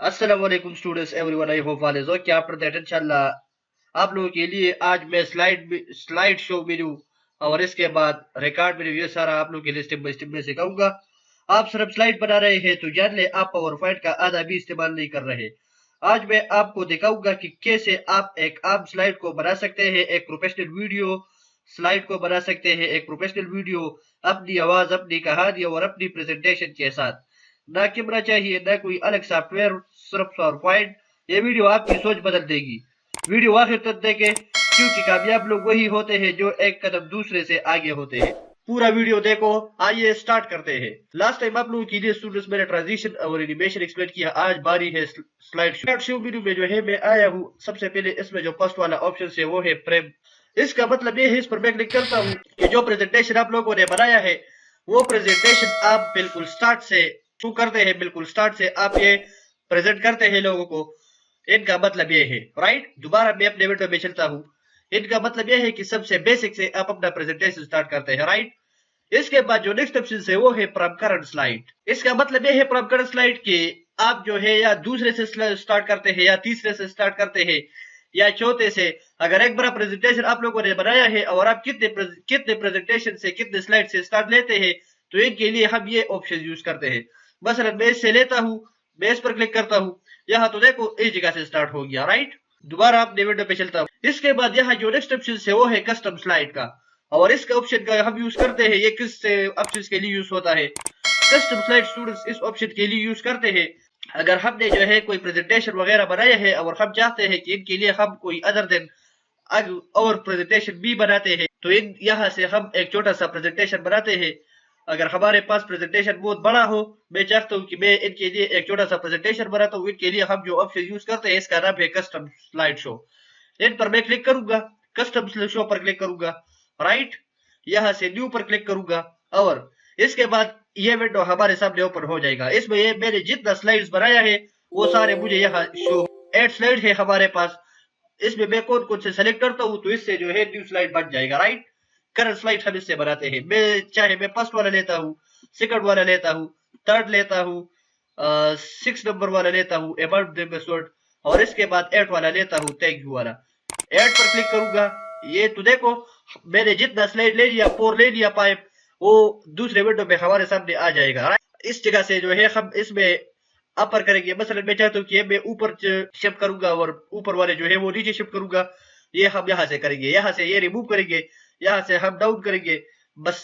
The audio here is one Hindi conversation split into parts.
अस्सलामुअलैकुम students everyone, I hope all is okay. After that इंशाल्लाह आप लोगों के लिए आज मैं स्लाइड शो मेन्यू और इसके बाद रिकॉर्ड मेन्यू ये सारा आप लोगों के लिए स्टेप बाय स्टेप में सिखाऊंगा। आप सिर्फ स्लाइड बना रहे हैं तो जान ले आप पावर पॉइंट का आधा भी इस्तेमाल नहीं कर रहे। आज मैं आपको दिखाऊंगा कि कैसे आप एक आम स्लाइड को बना सकते हैं, एक प्रोफेशनल वीडियो स्लाइड को बना सकते हैं, एक प्रोफेशनल वीडियो अपनी आवाज, अपनी कहानी और अपनी प्रेजेंटेशन के साथ। ना कैमरा चाहिए, ना कोई अलग सॉफ्टवेयर, सिर्फ पावर पॉइंट। ये वीडियो आपकी सोच बदल देगी। वीडियो आखिर तक देखें क्योंकि कामयाब लोग वही होते हैं जो एक कदम दूसरे से आगे होते हैं। पूरा वीडियो देखो। आइए स्टार्ट करते हैं। लास्ट टाइम आप लोगों के लिए स्टूडेंट्स मैंने ट्रांजिशन और एनिमेशन एक्सप्लेन किया। आज बारी है स्लाइड शो वीडियो में जो है मैं आया हूँ। सबसे पहले इसमें जो फर्स्ट वाला ऑप्शन है वो है फ्रेम। इसका मतलब ये है, इस पर मैं क्लिक करता हूँ कि जो प्रेजेंटेशन आप लोगों ने बनाया है वो प्रेजेंटेशन आप बिल्कुल स्टार्ट से शुरू करते हैं, बिल्कुल स्टार्ट से आप ये प्रेजेंट करते हैं लोगों को। इनका मतलब ये है, राइट। दोबारा मैं अपने विंडो में चलता हूँ। इनका मतलब ये है कि सबसे बेसिक से आप अपना प्रेजेंटेशन स्टार्ट करते हैं, राइट। इसके बाद जो नेक्स्ट ऑप्शन है वो है प्रॉम्प्ट स्लाइड। इसका मतलब ये है प्रॉम्प्ट स्लाइड के आप जो है या दूसरे से स्टार्ट करते हैं या तीसरे से स्टार्ट करते हैं या चौथे से। अगर एक बड़ा प्रेजेंटेशन आप लोगों ने बनाया है और आप कितने प्रेजेंटेशन से, कितने स्लाइड से स्टार्ट लेते हैं, तो इनके लिए हम ये ऑप्शन यूज करते हैं। मसलन मैं इससे लेता हूँ, मैं इस पर क्लिक करता हूँ। यहाँ तो देखो इस जगह से स्टार्ट हो गया, राइट। दोबारा अपने विंडो पे चलता हूँ। इसके बाद यहाँ जो नेक्स्ट ऑप्शन है वो है कस्टम स्लाइड का। और इसका ऑप्शन का हम यूज करते हैं, ये किस ऑप्शन के लिए यूज होता है? कस्टम स्लाइड स्टूडेंट्स इस ऑप्शन के लिए यूज करते हैं अगर हमने जो है कोई प्रेजेंटेशन वगैरह बनाया है और हम चाहते हैं कि इनके लिए हम कोई अदर देन और प्रेजेंटेशन भी बनाते हैं, तो इन यहाँ से हम एक छोटा सा प्रेजेंटेशन बनाते हैं। अगर हमारे पास प्रेजेंटेशन बहुत बड़ा हो, मैं चाहता हूँ कि मैं इनके लिए एक छोटा सा प्रेजेंटेशन बनाता हूँ, इनके लिए हम जो ऑप्शन यूज करते हैं इसका नाम है कस्टम स्लाइड शो। इन पर मैं क्लिक करूंगा, कस्टम स्लाइड शो पर क्लिक करूंगा, राइट। यहाँ से न्यू पर क्लिक करूंगा और इसके बाद ये विंडो हमारे सामने ओपन हो जाएगा। इसमें ये मैंने जितना स्लाइड्स बनाया है वो सारे मुझे यहाँ शो। 8 स्लाइड है हमारे पास। इसमें मैं कौन कौन से सेलेक्ट करता हूँ तो इससे जो है न्यू स्लाइड बन जाएगा, राइट। करंट स्लाइड हम इससे बनाते हैं। मैं फर्स्ट वाला लेता हूँ, सेकंड वाला लेता हूँ, थर्ड लेता हूँ, 6 नंबर वाला लेता हूँ, अबाउट द एपिसोड, और इसके बाद 8 वाला लेता हूँ, थैंक यू वाला। 8 पर क्लिक करूंगा। ये तो देखो मैंने जितना स्लाइड ले लिया, 4 ले लिया पाइप, वो दूसरे विंडो में हमारे सामने आ जाएगा, राइट। इस जगह से जो है हम इसमें अपर करेंगे। मसलन मैं चाहता हूँ कि मैं ऊपर शिफ्ट करूंगा और ऊपर वाले जो है वो नीचे शिफ्ट करूंगा। ये हम यहाँ से करेंगे, यहाँ से ये रिमूव करेंगे, यहाँ से हम डाउन करेंगे। बस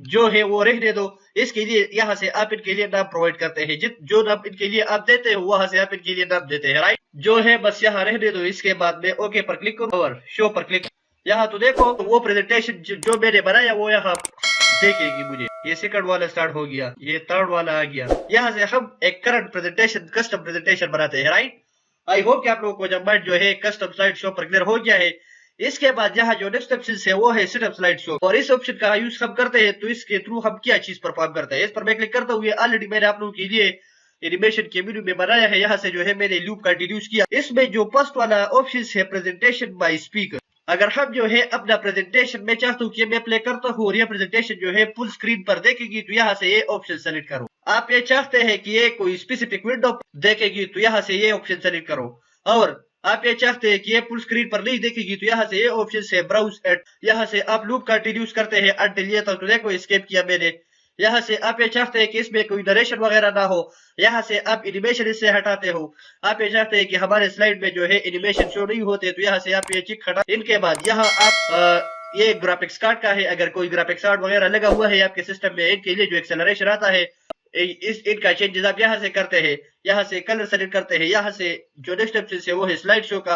जो है वो रहने दो। इसके लिए यहाँ से आप इनके लिए नाम प्रोवाइड करते हैं। जो नाम इनके लिए आप देते हो वहां से आप इनके लिए नाम देते हैं, राइट। जो है बस यहाँ रहने दो। इसके बाद मैं ओके पर क्लिक करूँ और शो पर क्लिक। यहाँ तो देखो वो प्रेजेंटेशन जो मैंने बनाया वो यहाँ देखेगी मुझे। ये सेकंड वाला स्टार्ट हो गया, ये थर्ड वाला आ गया। यहाँ से हम एक करंट प्रेजेंटेशन, कस्टम प्रेजेंटेशन बनाते हैं, राइट। आई होप कि आप लोगों को जब माइंड जो है कस्टम स्लाइड शो पर क्लियर हो गया है। इसके बाद यहाँ जो नेक्स्ट ऑप्शन है वो है सेटअप स्लाइड शो। और इस ऑप्शन का यूज हम करते हैं तो इसके थ्रू हम क्या चीज परफॉर्म करते हैं। इस पर मैं क्लिक करता हूँ। ये ऑलरेडी मैंने आप लोगों के लिए एनिमेशन के मेन्यू में बनाया है। यहाँ से जो है मैंने लूप कंटिन्यूस किया। इसमें जो फर्स्ट वाला ऑप्शन है प्रेजेंटेशन बाय स्पीकर। अगर हम जो है अपना प्रेजेंटेशन मैं चाहता हूँ कि मैं प्ले करता हूँ और ये प्रेजेंटेशन जो है फुल स्क्रीन पर देखेगी, तो यहाँ से ये ऑप्शन सेलेक्ट करो। आप ये चाहते हैं कि ये कोई स्पेसिफिक विंडो देखेगी, तो यहाँ से ये ऑप्शन सेलेक्ट करो। और आप ये चाहते हैं कि ये फुल स्क्रीन पर नहीं देखेगी, तो यहाँ से ये ऑप्शन है ब्राउज एट। यहाँ से आप लूप कंटिन्यूस करते हैं अंटिल ये तक। तो देखो एस्केप किया मैंने। यहाँ से आप ये चाहते हैं कि इसमें कोई नरेशन वगैरह ना हो, यहाँ से आप एनिमेशन इससे हटाते हो। आप ये चाहते हैं कि हमारे स्लाइड में जो है एनिमेशन शो नहीं होते, तो यहाँ से आप ये चिक हटा। इनके बाद यहाँ आप ये ग्राफिक्स कार्ड का है, अगर कोई ग्राफिक्स कार्ड वगैरह लगा हुआ है आपके सिस्टम में, इनके लिए जो एक्सेलरेशन आता है इनका चेंजेस आप यहाँ से करते हैं। यहाँ से कलर सेलेक्ट करते हैं। यहाँ से जो नेक्स्ट ऑप्शन है वो है स्लाइड शो का।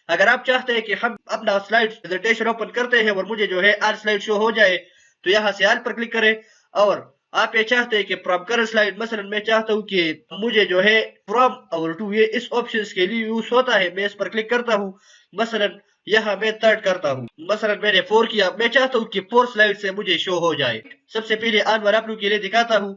अगर आप चाहते हैं कि हम अपना स्लाइड प्रेजेंटेशन ओपन करते हैं और मुझे जो है आर स्लाइड शो हो जाए, तो यहाँ से आर पर क्लिक करें। और आप ये चाहते हैं कि फ्रॉम करंट स्लाइड, मसलन मैं चाहता हूँ कि मुझे जो है फ्रॉम और टू, ये इस ऑप्शन के लिए यूज होता है। मैं इस पर क्लिक करता हूँ। मसलन यहाँ मैं थर्ड करता हूँ। मसलन मैंने 4 किया। मैं चाहता हूँ कि 4 स्लाइड से मुझे शो हो जाए। सबसे पहले आज बार आप लोग के लिए दिखाता हूँ।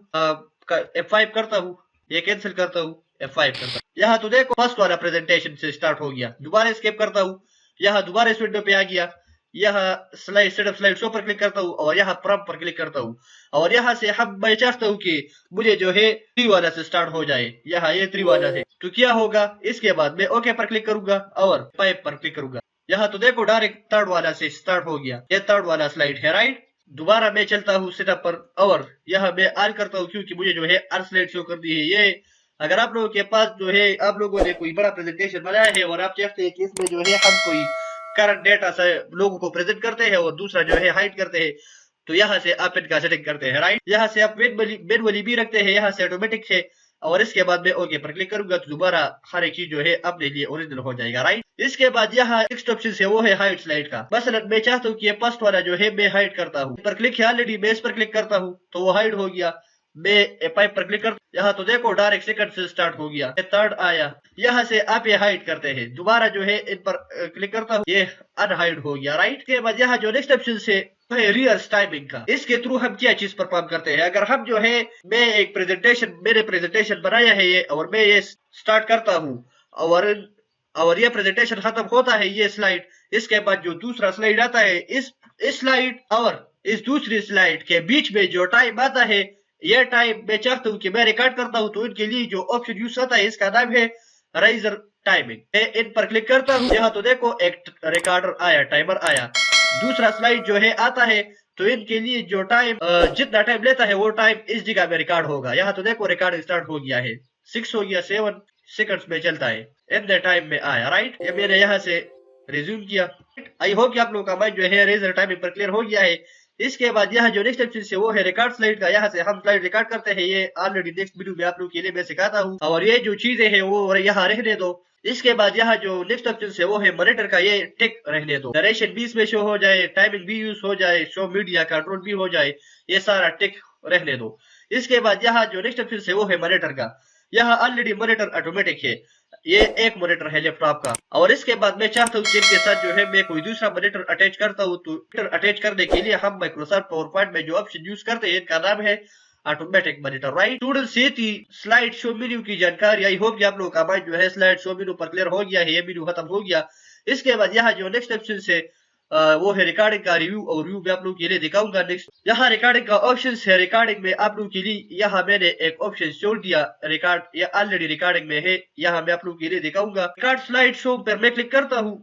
F5 करता हूँ, ये कैंसिल करता हूँ, F5 करता हूँ। यहाँ तो देखो फर्स्ट वाला प्रेजेंटेशन से स्टार्ट हो गया। दोबारा स्केप करता हूँ, यहाँ दोबारा इस विंडो पे आ गया। यहाँ स्लाइड सेटअप स्लाइड शो पर क्लिक करता हूँ और यहाँ प्रॉम्प्ट पर क्लिक करता हूँ और यहाँ से मैं चाहता हूँ कि मुझे जो है 3 वाला से स्टार्ट हो जाए, यहाँ ये 3 वाला से। तो क्या होगा, इसके बाद मैं ओके पर क्लिक करूंगा और पाइप पर क्लिक करूंगा। यहाँ तो देखो डायरेक्ट 3rd वाला से स्टार्ट हो गया, ये 3rd वाला स्लाइड है, राइट। दोबारा मैं चलता हूँ सेटअप पर और यहाँ मैं ऑन करता हूँ क्योंकि मुझे जो है हर स्लाइड शो करनी है। ये अगर आप लोगों के पास जो है, आप लोगों ने कोई बड़ा प्रेजेंटेशन बनाया है और आप चाहते हैं कि इसमें जो है हम कोई करंट डेटा से लोगों को प्रेजेंट करते हैं और दूसरा जो है हाइड करते हैं, तो यहाँ से आप इनका सेटिंग करते हैं, राइट। यहाँ से आप मैनुअली भी रखते हैं, यहाँ से ऑटोमेटिक है और इसके बाद मैं ओके पर क्लिक करूंगा तो दोबारा हर एक चीज जो है अपने लिए ओरिजिनल हो जाएगा, राइट। इसके बाद यहाँ नेक्स्ट ऑप्शन है वो है हाइड स्लाइड का। मसलन मैं चाहता हूँ कि ये फर्स्ट वाला जो है मैं हाइड करता हूँ, पर क्लिक है ऑलरेडी, मैं इस पर क्लिक करता हूँ तो वो हाइड हो गया। मैं पाइप पर क्लिक करता हूँ, यहाँ तो देखो डायरेक्ट सेकंड से स्टार्ट हो गया, 3rd आया। यहाँ से आप ये हाइड करते हैं, दोबारा जो है इन पर क्लिक करता हूँ, ये अनहाइड हो गया, राइट। इसके बाद यहाँ जो नेक्स्ट ऑप्शन है रियर्स टाइमिंग का। इसके थ्रू हम क्या चीज परफॉर्म करते हैं, अगर हम जो है मैं एक प्रेजेंटेशन, मैंने प्रेजेंटेशन बनाया है ये और मैं ये स्टार्ट करता हूँ और ये प्रेजेंटेशन खत्म होता है ये स्लाइड, इसके बाद जो दूसरा स्लाइड आता है, इस स्लाइड और इस दूसरी स्लाइड के बीच में जो टाइम आता है, ये टाइम मैं चाहता हूँ कि मैं रिकॉर्ड करता हूँ, तो इनके लिए जो ऑप्शन यूज होता है इसका नाम है राइजर टाइमिंग। मैं इन पर क्लिक करता हूँ, यहाँ तो देखो एक रिकॉर्डर आया, टाइमर आया। दूसरा स्लाइड जो है आता है तो इनके लिए जो टाइम जितना टाइम लेता है वो टाइम इस जगह में रिकॉर्ड होगा। यहाँ तो देखो रिकॉर्डिंग स्टार्ट हो गया है, 6 हो गया, 7 सेकंड्स में चलता है, इतने टाइम में आया, राइट। ये मैंने यहाँ से रिज्यूम किया। आई होप कि आप लोगों का माइंड जो है रेजर टाइमिंग पर क्लियर हो गया है। इसके बाद यहाँ जो नेक्स्ट ऑप्शन है वो है रिकॉर्ड स्लाइड का। यहाँ से हम स्लाइड रिकॉर्ड करते हैं, ये ऑलरेडी नेक्स्ट वीडियो में आप लोगों के लिए मैं सिखाता हूँ और ये जो चीजें हैं वो यहाँ रहने दो। इसके बाद यहाँ जो नेक्स्ट ऑप्शन है वो है मॉनिटर का, ये टिक रहने दो, नरेशन भी इसमें शो हो जाए, टाइमिंग भी यूज हो जाए, शो मीडिया कंट्रोल भी हो जाए, ये सारा टिक रहने दो। इसके बाद यहाँ जो नेक्स्ट ऑप्शन है वो है मॉनिटर का। यहाँ ऑलरेडी मॉनिटर ऑटोमेटिक है, ये एक मॉनिटर है लैपटॉप का और इसके बाद मैं चाहता हूँ कि इनके साथ जो है मैं कोई दूसरा मॉनिटर अटैच करता हूँ। तो मॉनिटर अटैच करने के लिए हम माइक्रोसॉफ्ट पावर पॉइंट में जो ऑप्शन यूज करते हैं इनका नाम है ऑटोमेटिक मॉनिटर, राइट। स्टूडेंट्स, ये थी स्लाइड शो मेन्यू की जानकारी। आई होप कि आप लोगों का माइंड जो है स्लाइड शो मेन्यू पर क्लियर हो गया है, ये मेन्यू खत्म हो गया। इसके बाद यहाँ जो नेक्स्ट ऑप्शन है वो है रिकॉर्डिंग का रिव्यू और रिव्यू में आप लोगों के लिए दिखाऊंगा। नेक्स्ट यहाँ रिकॉर्डिंग का ऑप्शन है, रिकॉर्डिंग में आप लोगों के लिए यहाँ मैंने एक ऑप्शन छोड़ दिया, रिकॉर्ड, ये ऑलरेडी रिकॉर्डिंग में है, यहाँ मैं आप लोगों के लिए दिखाऊंगा। रिकॉर्ड स्लाइड शो पर मैं क्लिक करता हूँ,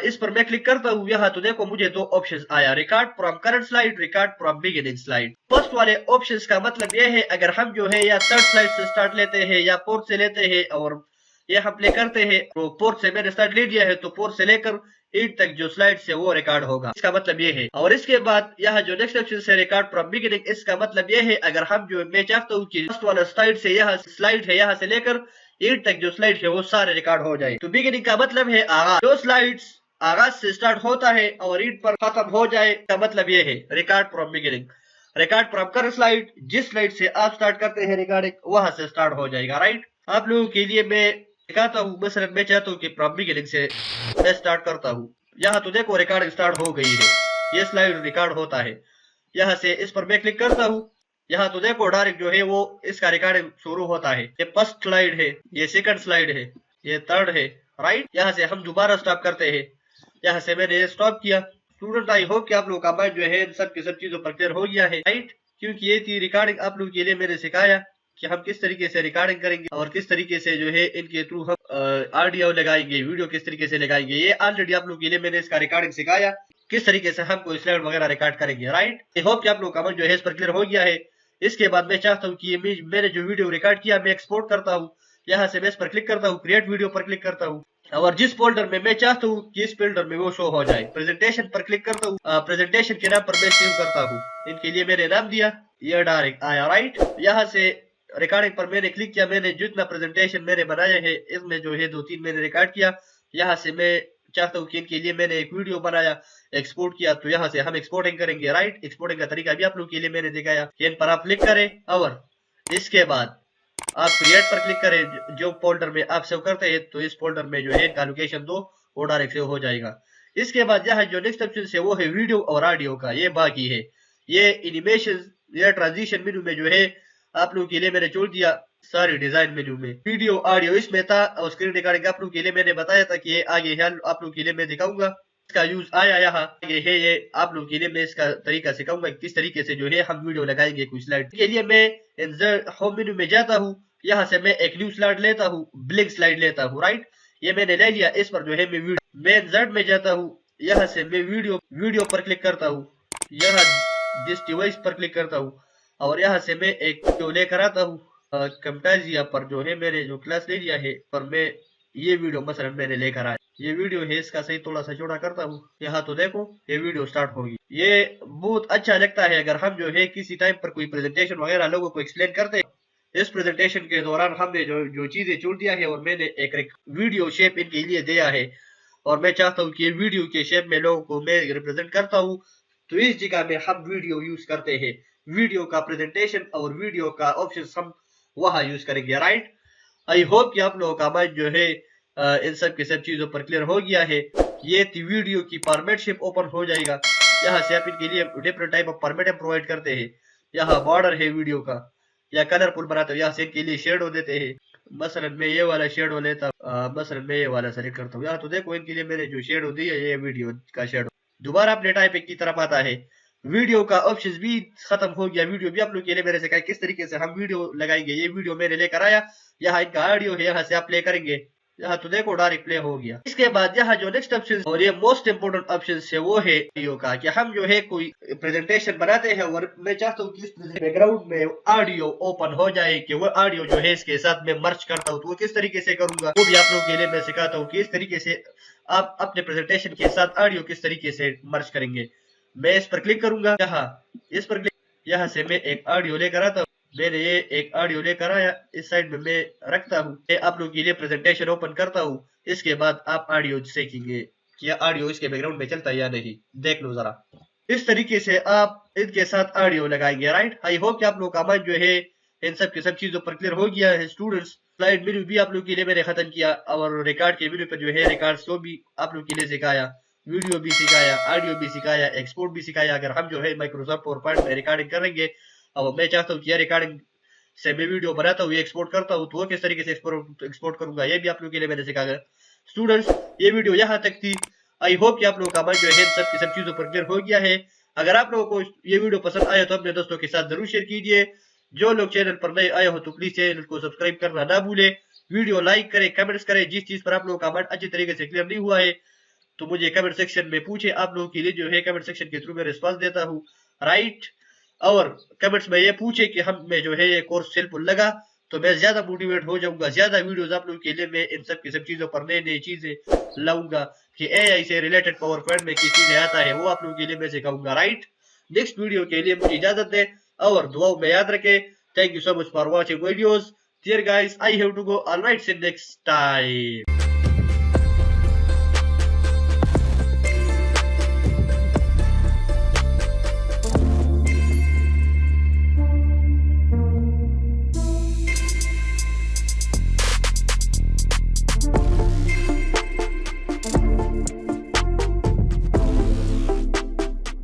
इस पर मैं क्लिक करता हूँ, यहाँ तो देखो मुझे 2 ऑप्शंस आया, record from current slide, record from beginning slide. First वाले ऑप्शंस का मतलब ये है अगर हम जो है या 3rd स्लाइड से स्टार्ट लेते हैं या 4th से लेते हैं और ये हम प्ले करते हैं, तो 4th से मैंने स्टार्ट ले लिया है तो 4th से लेकर 8 तक जो स्लाइड है वो रिकॉर्ड होगा, इसका मतलब ये है। और इसके बाद यहाँ जो नेक्स्ट ऑप्शन है रिकॉर्ड फ्रॉम बिगिनिंग, इसका मतलब ये है अगर हम जो मैं चाहता हूँ कि फर्स्ट वाला स्लाइड से यहाँ स्लाइड है यहाँ से लेकर 8 तक जो स्लाइड है वो सारे रिकॉर्ड हो जाए। तो बिगिनिंग का मतलब है आगाज, जो स्लाइड्स आगाज से स्टार्ट होता है और 8 पर खत्म हो जाए, का मतलब ये है record from beginning. Record from current slide, जिस स्लाइड से आप स्टार्ट करते हैं रिकॉर्डिंग वहां से स्टार्ट हो जाएगा, राइट। आप लोगों के लिए मैं दिखाता हूँ, मसलन मैं चाहता हूँ कि फ्रॉम बिगिनिंग से मैं स्टार्ट करता हूँ। यहाँ तो देखो रिकॉर्डिंग स्टार्ट हो गई है, ये स्लाइड रिकॉर्ड होता है, यहाँ से इस पर मैं क्लिक करता हूँ, यहाँ तो देखो डायरेक्ट जो है वो इसका रिकॉर्डिंग शुरू होता है। ये फर्स्ट स्लाइड है, ये सेकंड स्लाइड है, ये 3rd है, राइट। यहाँ से हम दोबारा स्टॉप करते हैं, यहाँ से मैंने ये स्टॉप किया। स्टूडेंट, आई होप कि आप लोगों का माइंड जो है सब की सब चीजों पर क्लियर हो गया है, राइट। क्योंकि ये थी रिकॉर्डिंग, आप लोगों के लिए मैंने सिखाया कि हम किस तरीके से रिकॉर्डिंग करेंगे और किस तरीके से जो है इनके थ्रू हम ऑडियो लगाएंगे, वीडियो किस तरीके से लगाएंगे। ये ऑलरेडी आप लोगों के लिए मैंने इसका रिकॉर्डिंग सिखाया, किस तरीके से हम कोई स्लाइड वगैरह रिकॉर्ड करेंगे, राइट। आई होप कि आप लोगों का माइंड जो है इस पर क्लियर हो गया है। इसके बाद मैं चाहता हूँ कि मैंने जो वीडियो रिकॉर्ड किया मैं एक्सपोर्ट करता हूँ, यहाँ से मैं इस पर क्लिक करता हूँ, क्रिएट वीडियो पर क्लिक करता हूँ और जिस फोल्डर में मैं चाहता हूँ कि इस फोल्डर में वो शो हो जाए, प्रेजेंटेशन पर क्लिक करता हूँ, प्रेजेंटेशन के नाम पर मैं सेव करता हूँ, इनके लिए मैंने नाम दिया, ये डायरेक्ट आया, राइट। यहाँ से रिकॉर्डिंग पर मैंने क्लिक किया, मैंने जितना प्रेजेंटेशन मैंने बनाया है इसमें जो है 2-3 मैंने रिकॉर्ड किया। यहाँ से मैं चाहता हूँ कि इनके लिए मैंने एक वीडियो बनाया, एक्सपोर्ट किया, तो यहाँ से हम एक्सपोर्टिंग करेंगे, राइट। एक्सपोर्टिंग का तरीका भी आप लोगों के लिए मैंने दिखाया। इन पर आप क्लिक करें और इसके बाद आप क्रिएट पर क्लिक करें, जो फोल्डर में आप सेव करते हैं तो इस फोल्डर में जो है इनका लोकेशन दो, वो डायरेक्ट सेव हो जाएगा। इसके बाद यहाँ जो नेक्स्ट ऑप्शन है वो है वीडियो और ऑडियो का, ये बाकी है। ये एनिमेशन या ट्रांजिशन मेन्यू में जो है आप लोगों के लिए मैंने छोड़ दिया, सारी डिजाइन मेन्यू में वीडियो ऑडियो इसमें था और स्क्रीन रिकॉर्डिंग आप लोगों के लिए मैंने बताया था कि ये आगे है, आप लोगों के लिए मैं दिखाऊंगा। इसका यूज आया यहाँ ये है। ये आप लोगों के लिए मैं इसका तरीका सिखाऊंगा किस तरीके से जो है हम वीडियो लगाएंगे कोई स्लाइड के लिए। मैं इंसर्ट होम मेन्यू में जाता हूँ, यहाँ से मैं एक न्यू स्लाइड लेता हूँ, ब्लिंक स्लाइड लेता हूँ, राइट। ये मैंने ले लिया। इस पर जो है मैं इंसर्ट में जाता हूँ, यहाँ से मैं वीडियो पर क्लिक करता हूँ, यहाँ दिस डिवाइस पर क्लिक करता हूँ और यहाँ से मैं एक वीडियो लेकर आता हूँ। कैमटाजिया पर जो है मैंने जो क्लास ले लिया है पर मैं ये वीडियो मसलन मैंने लेकर आया। ये वीडियो है, इसका सही थोड़ा सा चौड़ा करता हूँ। यहाँ तो देखो ये वीडियो स्टार्ट होगी। ये बहुत अच्छा लगता है अगर हम जो है किसी टाइम पर कोई प्रेजेंटेशन वगैरह लोगों को एक्सप्लेन करते हैं। इस प्रेजेंटेशन के दौरान हमने जो चीजें चुन दिया है और मैंने एक वीडियो शेप इनके लिए दिया है और मैं चाहता हूँ कि वीडियो के शेप में लोगों को मैं रिप्रेजेंट करता हूँ, तो इस जगह में हम वीडियो यूज करते हैं। वीडियो का प्रेजेंटेशन और वीडियो का ऑप्शन हम वहां यूज करेंगे, राइट। आई होप कि आप लोगों का माइंड जो है इन सब की सब चीजों पर क्लियर हो गया है। ये वीडियो की फॉर्मेट शेप ओपन हो जाएगा। यहाँ से आप इनके लिए डिफरेंट टाइप ऑफ फॉर्मेट हम प्रोवाइड करते हैं। यहाँ बॉर्डर है वीडियो का या कलरफुल बनाते हो, यहाँ से इनके लिए शेडो देते हैं। मसलन मैं ये वाला शेडो लेता हूँ, मसलन मैं ये वाला सेलेक्ट करता हूँ। यहाँ तो देखो इनके लिए मैंने जो शेडो दी है ये वीडियो का शेडो। दोबारा अपने टाइप की तरफ आता है। वीडियो का ऑप्शन भी खत्म हो गया। वीडियो भी आप लोग के लिए मैंने सिखाया किस तरीके से हम वीडियो लगाएंगे। ये वीडियो मैंने लेकर आया, यहाँ इनका ऑडियो है, यहाँ से आप प्ले करेंगे। यहाँ तो देखो डायरेक्ट प्ले हो गया। इसके बाद यहाँ जो नेक्स्ट ऑप्शन और ये मोस्ट इंपोर्टेंट ऑप्शन है वो है वीडियो का, कि हम जो है कोई प्रेजेंटेशन बनाते हैं और मैं चाहता हूँ कि इस बैकग्राउंड में ऑडियो ओपन हो जाए, कि वो ऑडियो जो है इसके साथ में मर्ज करता हूँ। तो वो किस तरीके से करूंगा वो भी आप लोगों के लिए मैं सिखाता हूँ कि इस तरीके से आप अपने प्रेजेंटेशन के साथ ऑडियो किस तरीके से मर्ज करेंगे। मैं इस पर क्लिक करूंगा, इस पर क्लिक, यहाँ से मैं एक ऑडियो लेकर आता हूँ। मैंने ये एक ऑडियो लेकर आया, इस साइड में मैं रखता हूँ। आप लोगों के लिए प्रेजेंटेशन ओपन करता हूँ। इसके बाद आप ऑडियो सीखेंगे कि ऑडियो इसके बैकग्राउंड में चलता है या नहीं। देख लो जरा, इस तरीके से आप इनके साथ ऑडियो लगाएंगे, राइट। आई होप कि आप लोगों का माइंड जो है इन सब की सब चीजों पर क्लियर हो गया है। स्टूडेंट्स, स्लाइड मेन्यू भी आप लोगों के लिए मैंने खत्म किया और रिकॉर्ड के मेन्यू पर जो है रिकॉर्ड को भी आप लोगों के लिए सिखाया, वीडियो भी सिखाया, ऑडियो भी सिखाया, एक्सपोर्ट भी सिखाया। अगर हम जो है माइक्रोसॉफ्ट पावरपॉइंट में रिकॉर्डिंग करेंगे और मैं चाहता हूँ कि रिकॉर्डिंग से मैं वीडियो बनाता हूँ, ये एक्सपोर्ट करता हूँ, तो वो किस तरीके से एक्सपोर्ट करूंगा ये भी आप लोगों के लिए मैंने सिखाया। स्टूडेंट्स, ये वीडियो यहाँ तक थी। आई होप कि आप लोगों का माइंड जो है सब की सब चीजों पर क्लियर हो गया है। अगर आप लोगों को ये वीडियो पसंद आया तो अपने दोस्तों के साथ जरूर शेयर कीजिए। जो लोग चैनल पर नए आए हो तो प्लीज चैनल को सब्सक्राइब करना ना भूले। वीडियो लाइक करें, कमेंट्स करें। जिस चीज पर आप लोगों का माइंड अच्छी तरीके से क्लियर नहीं हुआ है तो मुझे कमेंट सेक्शन में पूछे। आप लोगों के लिए जो है कमेंट सेक्शन के थ्रू मैं रिस्पांस देता हूँ, राइट। और कमेंट्स में ये पूछे कि हम में जो है ये कोर्स हेल्पफुल लगा तो मैं ज्यादा मोटिवेट हो जाऊंगा। ज्यादा वीडियोस आप लोगों के लिए मैं इन सब की सब चीजों पर नई नई चीजें लाऊंगा कि एआई से रिलेटेड पावर पॉइंट में किस चीजें आता है वो आप लोगों के लिए मैं सिखाऊंगा, राइट। नेक्स्ट वीडियो के लिए मुझे इजाजत दे और दुआओं में याद रखें। Thank you so much for watching videos. Dear guys, I have to go. All right, see you next time.